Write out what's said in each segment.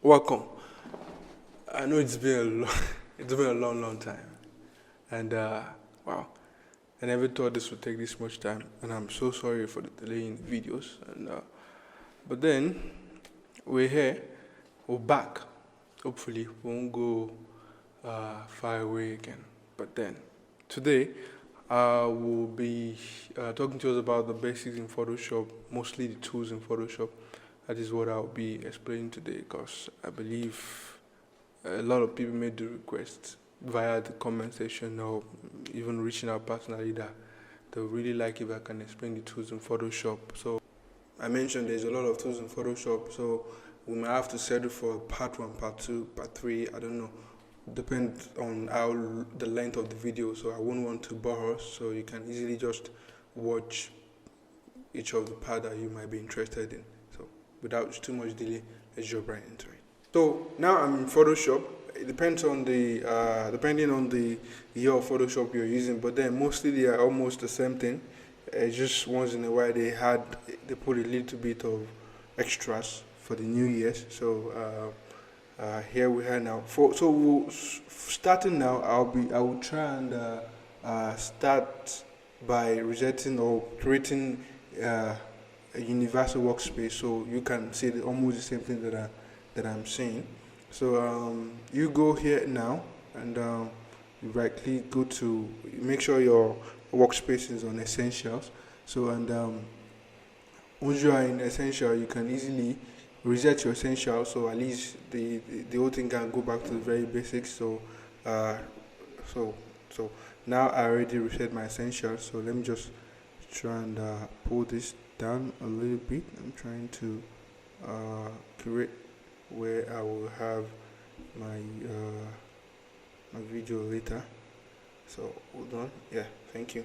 Welcome. I know it's been it's been a long time, and wow, I never thought this would take this much time, and I'm so sorry for the delay in videos. But then we're here, we're back. Hopefully, we won't go far away again. But then today, we'll be talking to us about the basics in Photoshop, mostly the tools in Photoshop. That is what I'll be explaining today, because I believe a lot of people made the request via the comment section or even reaching out personally that they would really like if I can explain the tools in Photoshop. So I mentioned there's a lot of tools in Photoshop, so we might have to settle for part 1, part 2, part 3, I don't know. Depends on how the length of the video, so I won't want to bore us, so you can easily just watch each of the part that you might be interested in. So without too much delay, let's jump right into it. So now I'm in Photoshop. It depends on the depending on the year of Photoshop you're using, but then mostly they are almost the same thing. Just once in a while they put a little bit of extras for the new years. So here we are now. Starting now, I will try and start by resetting or creating a universal workspace, so you can see almost the same thing that I'm saying. So you go here now, and you right click, go to, make sure your workspace is on essentials. So once you are in essential, you can easily reset your essentials, so at least the whole thing can go back to the very basics. So so now I already reset my essentials, so let me just try and pull this down a little bit. I'm trying to create where I will have my my video later. So hold on. Yeah, thank you.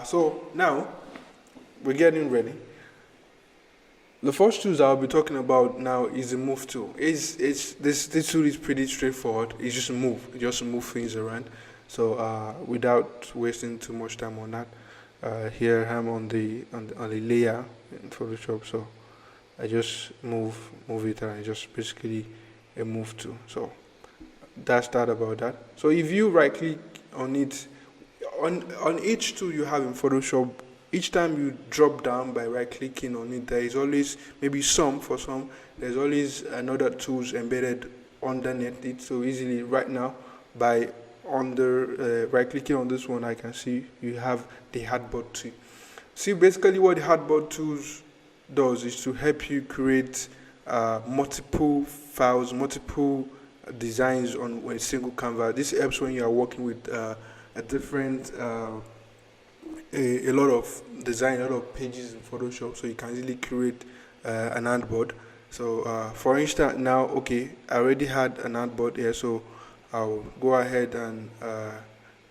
So now we're getting ready. The first tools I'll be talking about now is the move tool. This tool is pretty straightforward. It's just move things around. So without wasting too much time on that, here I'm on the layer in Photoshop. So I just move it, and I just basically a move tool. So that's that about that. So if you right click on it, on each tool you have in Photoshop, each time you drop down by right clicking on it, there is always maybe there's always another tools embedded underneath it. So easily right now by right clicking on this one, I can see you have the hardboard tool. See, basically what the hardboard tools does is to help you create multiple files, multiple designs on a single canvas. This helps when you are working with a different a lot of design, a lot of pages in Photoshop, so you can easily create an artboard. So for instance, now, okay, I already had an artboard here, so I'll go ahead and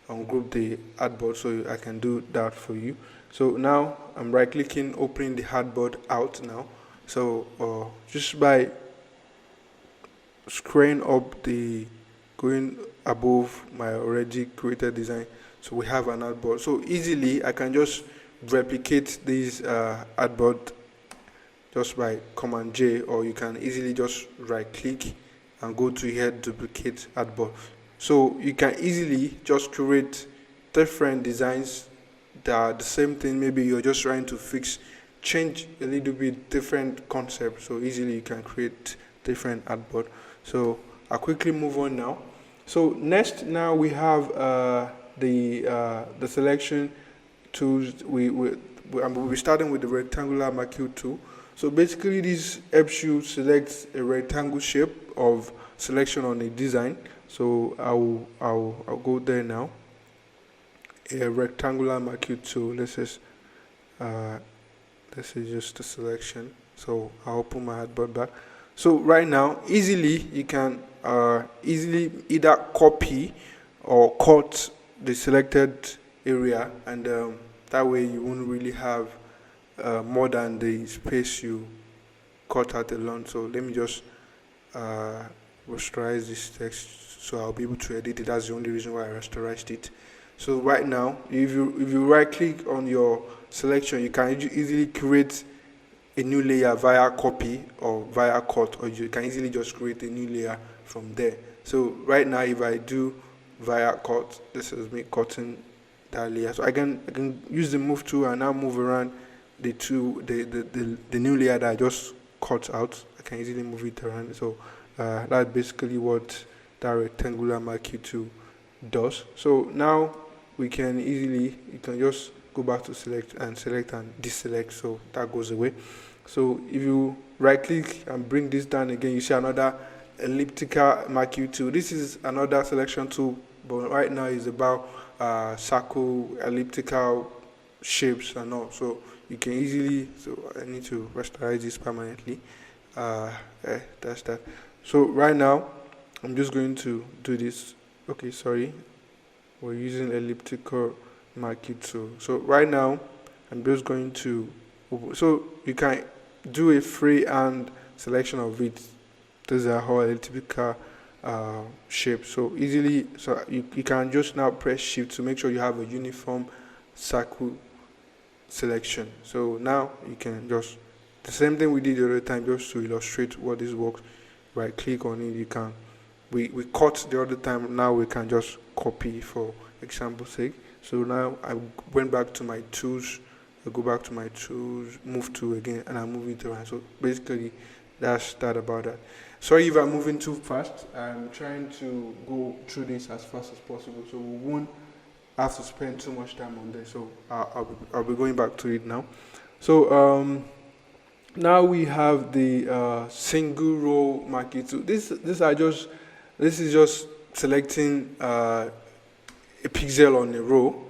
ungroup the artboard, so I can do that for you. So now I'm right clicking, opening the artboard out now. So just by scrolling up going above my already created design, so we have an artboard. So easily I can just replicate this artboard just by Command J, or you can easily just right click and go to here, duplicate artboard. So you can easily just create different designs that are the same thing. Maybe you're just trying to change a little bit different concept. So easily you can create different artboard. So I'll quickly move on now. So next, now we have the selection tools. We'll be starting with the rectangular marquee tool. So basically this helps you select a rectangle shape of selection on a design. So I'll go there now. A rectangular marquee tool. This is just the selection. So I'll open my artboard back. So right now, easily you can easily either copy or cut the selected area, and that way you won't really have more than the space you cut out alone. So let me just rasterize this text, so I'll be able to edit it. That's the only reason why I rasterized it. So right now, if you right click on your selection, you can easily create a new layer via copy or via cut, or you can easily just create a new layer from there. So right now, if I do via cut, this is me cutting that layer. So I can use the move tool and now move around the new layer that I just cut out. I can easily move it around. So that's basically what that rectangular marquee tool does. So now we can easily, you can just go back to select and deselect, so that goes away. So if you right click and bring this down again, you see another elliptical marquee tool. This is another selection tool, but right now is about circle, elliptical shapes and all. So you can easily, so I need to rasterize this permanently. That's that. So right now I'm just going to do this. Okay, sorry, we're using elliptical marquee tool. So right now I'm just going to, so you can do a freehand selection of it. These are all elliptical shape. So easily, so you can just now press shift to make sure you have a uniform circle selection. So now you can just, the same thing we did the other time, just to illustrate what this works. Right click on it, you can, we cut the other time, now we can just copy for example sake. So now I went back to my tools, I go back to my tools, move to again, and I move it around. So basically that's that about that. Sorry if I'm moving too fast. I'm trying to go through this as fast as possible, so we won't have to spend too much time on this. So I'll be going back to it now. So now we have the single row marquee tool. This is just selecting a pixel on a row.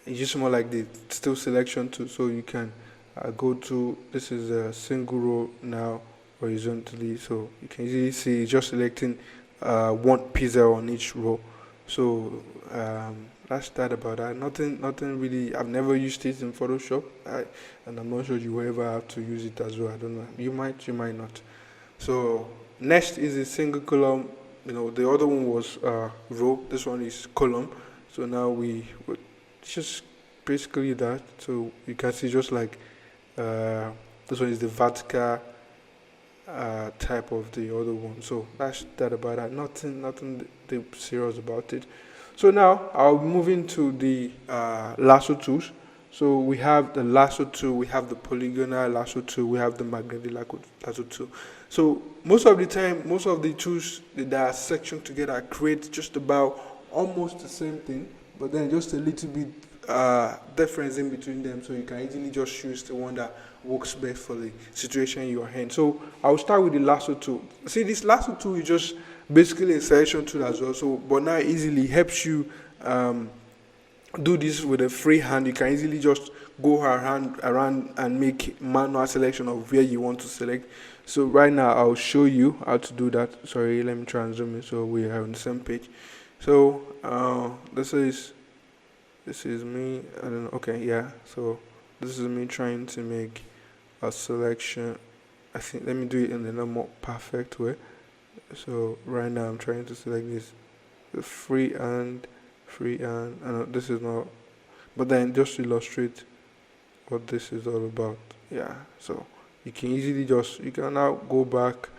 It's just more like the still selection tool. So you can go to, this is a single row now horizontally. So you can easily see it's just selecting one pixel on each row. So that's that about that. Nothing really. I've never used it in Photoshop, and I'm not sure you will ever have to use it as well. I don't know. You might not. So next is a single column. You know, the other one was row. This one is column. So now we would just basically that. So you can see just like this one is the vertical type of the other one. So that's that about that. Nothing serious about it. So now I'll move into the lasso tools. So we have the lasso tool, we have the polygonal lasso tool, we have the magnetic lasso tool. So most of the time, most of the tools that are sectioned together create just about almost the same thing, but then just a little bit difference in between them. So you can easily just choose the one that works best for the situation you're in. So I'll start with the lasso tool. See, this lasso tool is just basically a selection tool as well. So, but now it easily helps you do this with a free hand. You can easily just go around and make manual selection of where you want to select. So right now I'll show you how to do that. Sorry, let me try and zoom in so we are on the same page. So this is me. I don't know. Okay, yeah. So this is me trying to make a selection. I think let me do it in the more perfect way. So right now I'm trying to select this free hand. I know this is not, but then just to illustrate what this is all about. Yeah, so you can easily you can now go back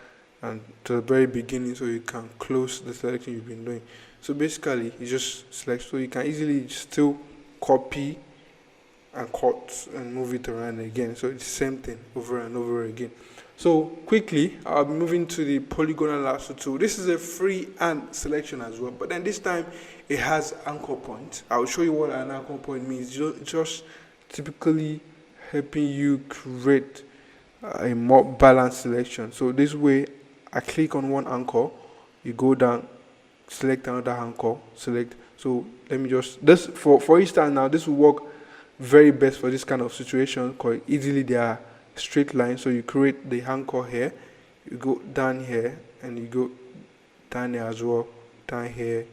and to the very beginning, so you can close the selection you've been doing. So basically you just select, so you can easily still copy and cut and move it around again. So it's the same thing over and over again. So quickly, I'll be moving to the Polygonal Lasso tool. This is a free hand selection as well, but then this time it has anchor point. I'll show you what an anchor point means. Just typically helping you create a more balanced selection. So this way, I click on one anchor, you go down, select another anchor, select. So let me just, this for instance now, this will work very best for this kind of situation because easily they are straight lines. So you create the anchor here, you go down here, and you go down here as well, down here,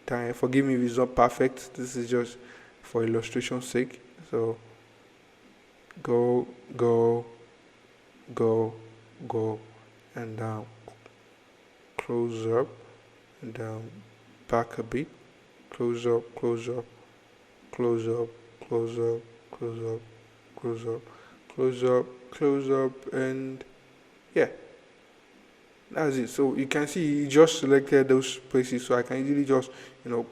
down here. Forgive me if it's not perfect, this is just for illustration's sake. So go, and down, close up, and down, back a bit, close up, close up, close up, close up, close up, close up, close up, and yeah, that's it. So you can see you just selected those places, so I can easily just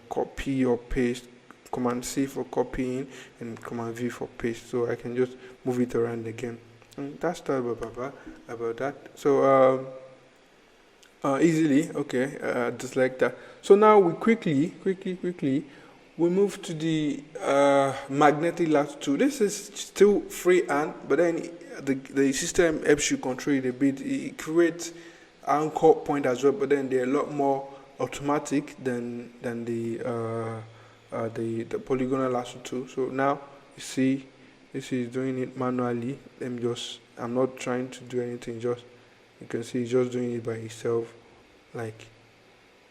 copy or paste. Command C for copying and Command V for paste, so I can just move it around again. And that's about that. So easily, okay, just like that. So now we quickly we move to the magnetic lasso tool. This is still freehand, but then the system helps you control it a bit. It creates anchor point as well, but then they're a lot more automatic than the Polygonal Lasso tool. So now you see this is doing it manually. I'm not trying to do anything, just you can see it's just doing it by itself, like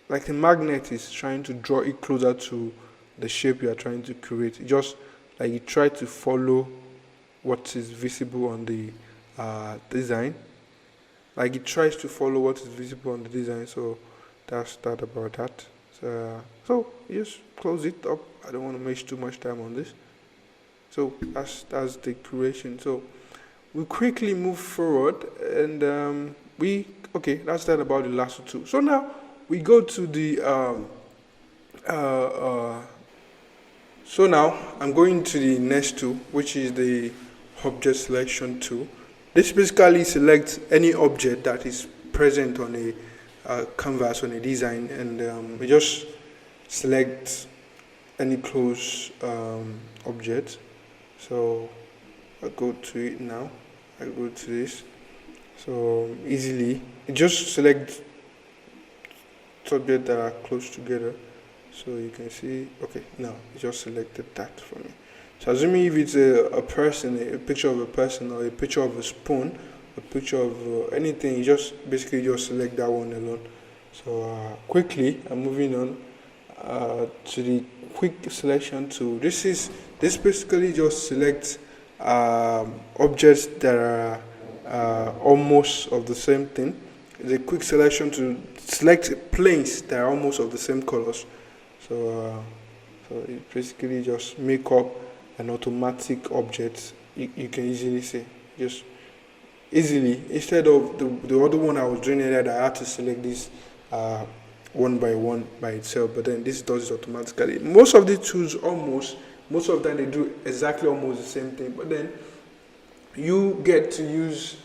the magnet is trying to draw it closer to the shape you are trying to create. It just like you try to follow what is visible on the design, like it tries to follow what is visible on the design. So that's that about that. So you just close it up. I don't want to waste too much time on this. So that's the creation. So we quickly move forward, and that's that about the lasso tool. So now we go to the so now I'm going to the next tool, which is the object selection tool. This basically selects any object that is present on a canvas, on a design, and we just select any close object. So I go to it now. I go to this. So easily, it just select objects that are close together. So you can see, okay, now it just selected that for me. So assuming if it's a person, a picture of a person, or a picture of a spoon, a picture of anything, you just basically just select that one alone. So quickly, I'm moving on to the quick selection tool. This basically just selects objects that are almost of the same thing. The quick selection to select planes that are almost of the same colors. So it basically just make up an automatic object. You can easily say, just easily, instead of the other one I was doing earlier, that I had to select this one by one by itself, but then this does it automatically. Most of the tools, most of them, they do exactly almost the same thing, but then you get to use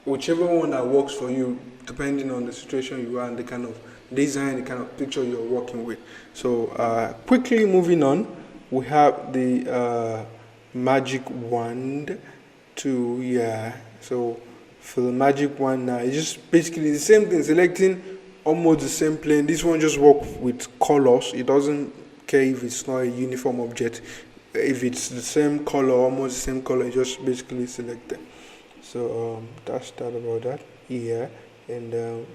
whichever one that works for you, depending on the situation you are and the kind of design, the kind of picture you're working with. So quickly moving on, we have the magic wand tool. Yeah, so for the magic wand now, it's just basically the same thing, selecting almost the same plane. This one just works with colors. It doesn't care if it's not a uniform object. If it's the same color, almost the same color, you just basically select them. So that's that about that. Yeah, and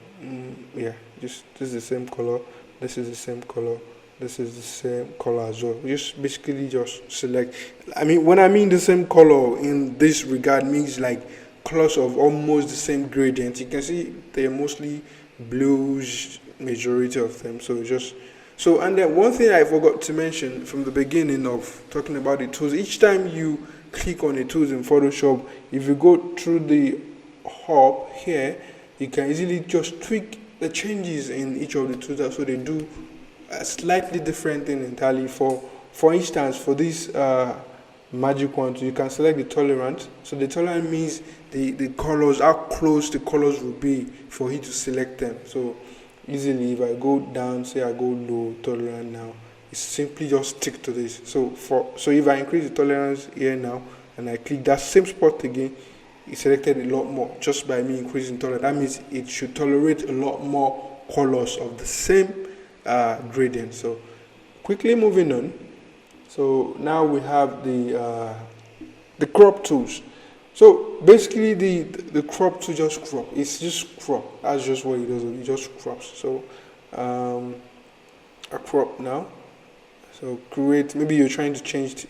yeah, this is the same color. This is the same color. This is the same color as well. Just basically just select. I mean, when I mean the same color in this regard, means like colors of almost the same gradient. You can see they're mostly blues, majority of them. So and then one thing I forgot to mention from the beginning of talking about the tools, each time you click on the tools in Photoshop, if you go through the hub here, you can easily just tweak the changes in each of the tools, so they do a slightly different thing entirely. For instance, for this magic wand, you can select the tolerance. So the tolerance means the colors, how close the colors will be for you to select them. So easily, if I go down, say I go low tolerance now, it's simply just stick to this. So if I increase the tolerance here now and I click that same spot again, it selected a lot more just by me increasing tolerance. That means it should tolerate a lot more colors of the same gradient. So quickly moving on. So now we have the crop tools. So basically the crop tool just crop. It's just crop. That's just what it does. It just crops. So a crop now. So create, maybe you're trying to change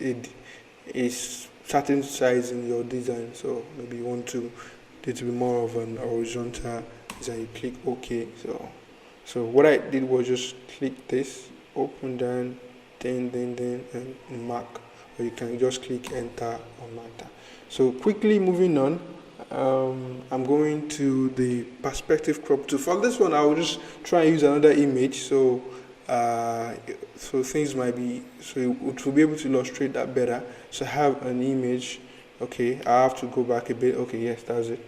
a certain size in your design. So maybe you want it to be more of an horizontal design. You click OK. So what I did was just click this, open down, and mark, or you can just click enter on enter. So quickly moving on, I'm going to the perspective crop tool. For this one, I will just try and use another image, so things might be, so it will be able to illustrate that better. So I have an image. Okay, I have to go back a bit. Okay, yes, that's it.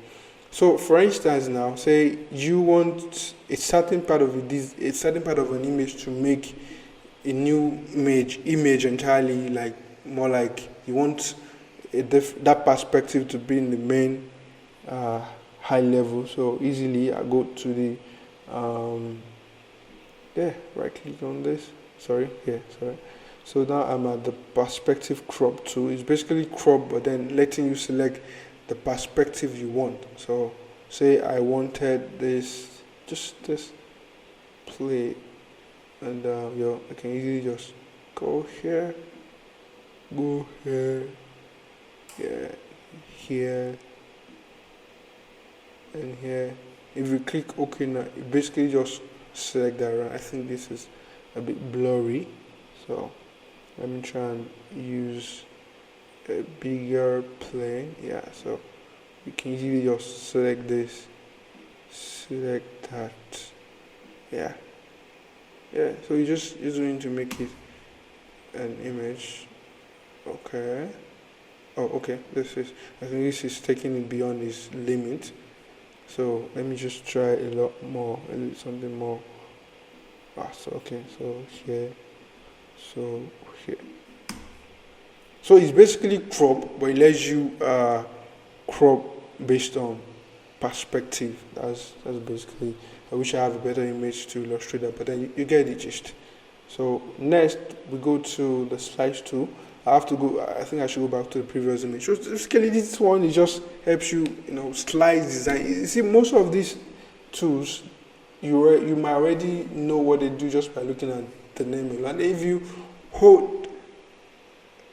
So for instance, now say you want a certain part of an image to make a new image entirely, like more like you want that perspective to be in the main high level. So easily I go to the right click on this. Sorry. So now I'm at the perspective crop tool. It's basically crop, but then letting you select the perspective you want. So say I wanted this, just this play, and I can easily just go here, here, and here. If you click OK now, it basically just select that around. I think this is a bit blurry, so let me try and use a bigger plane. Yeah, so you can easily just select this, select that. Yeah, so you're just going to make it an image. Okay. Oh, okay. I think this is taking it beyond its limit. So let me just try a lot more, something more fast. Okay, so here, so here. So it's basically crop, but it lets you crop based on perspective. That's basically. I wish I have a better image to illustrate that, but then you get the gist. So next we go to the slice tool. I think I should go back to the previous image. So basically this one, it just helps you, slice design. You see, most of these tools, you might already know what they do just by looking at the name. And if you hold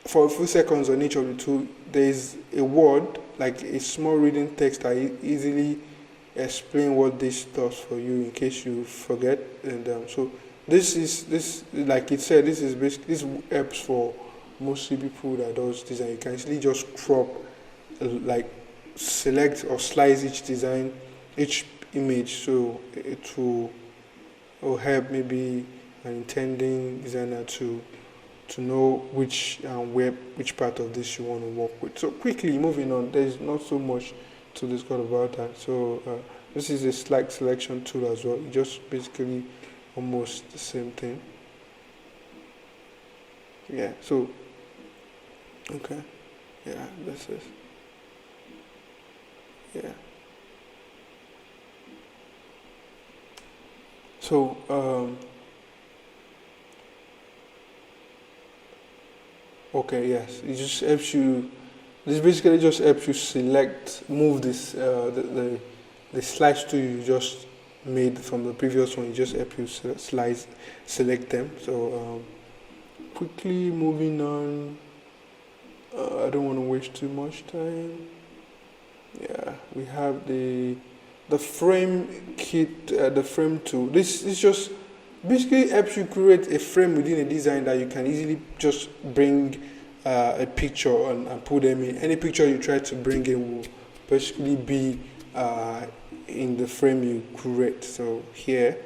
for a few seconds on each of the tool, there is a word, like a small reading text that easily explain what this does for you in case you forget. And so this like it said, this helps for mostly people that does design. You can actually just crop, like select or slice each image, so it will help maybe an intending designer to know which part of this you want to work with. So quickly moving on, there's not so much to discuss about that. So this is a slide selection tool as well. It just basically almost the same thing. Yeah, so okay, yeah, this is, yeah. So okay, yes, it just helps you. This basically just helps you move this the slice tool you just made from the previous one. It just helps you select them. So quickly moving on. I don't want to waste too much time. Yeah, we have the frame kit, the frame tool. This is just basically helps you create a frame within a design that you can easily just bring a picture and put them in. Any picture you try to bring in will basically be in the frame you create. So here,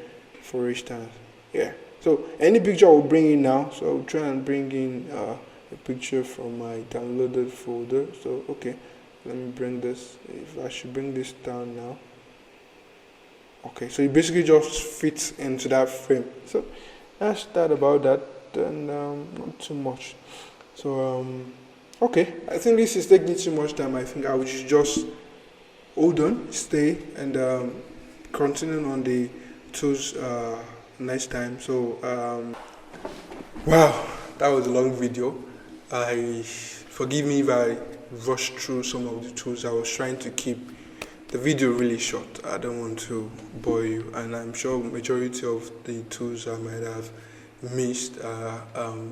for instance, yeah. So any picture I will bring in now. So I'll try and bring in a picture from my downloaded folder. So okay, let me bring this. If I should bring this down now. Okay, so it basically just fits into that frame. So that's that about that, and not too much. So okay, I think this is taking too much time. I think I will just hold on, stay, and continue on the tools next time. So wow, that was a long video. Forgive me if I rushed through some of the tools. I was trying to keep the video really short. I don't want to bore you, and I'm sure majority of the tools I might have missed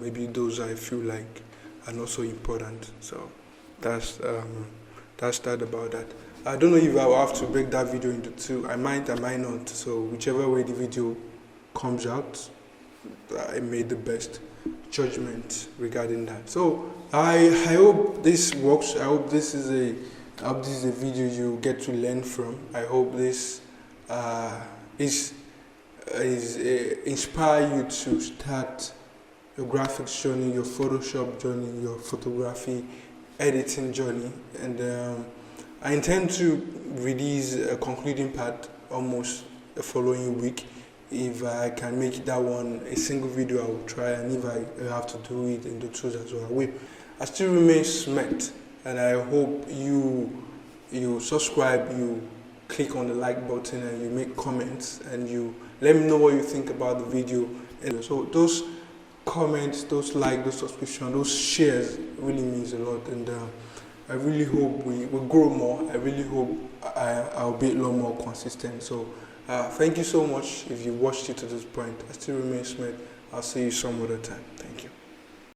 maybe those I feel like are not so important. So that's that about that. I don't know if I will have to break that video into two. I might not. So whichever way the video comes out, I made the best judgment regarding that. So I hope this works. I hope this is a video you get to learn from. I hope this inspire you to start your graphics journey, your Photoshop journey, your photography editing journey. And I intend to release a concluding part almost the following week. If I can make that one a single video, I will try, and if I have to do it in the tools as well, I will. I still remain Smith, and I hope you subscribe, you click on the like button, and you make comments, and you let me know what you think about the video. And so those comments, those likes, those subscriptions, those shares really means a lot, and I really hope we will grow more. I really hope I'll be a lot more consistent. So thank you so much if you watched it to this point. I still remain Smith. I'll see you some other time. Thank you.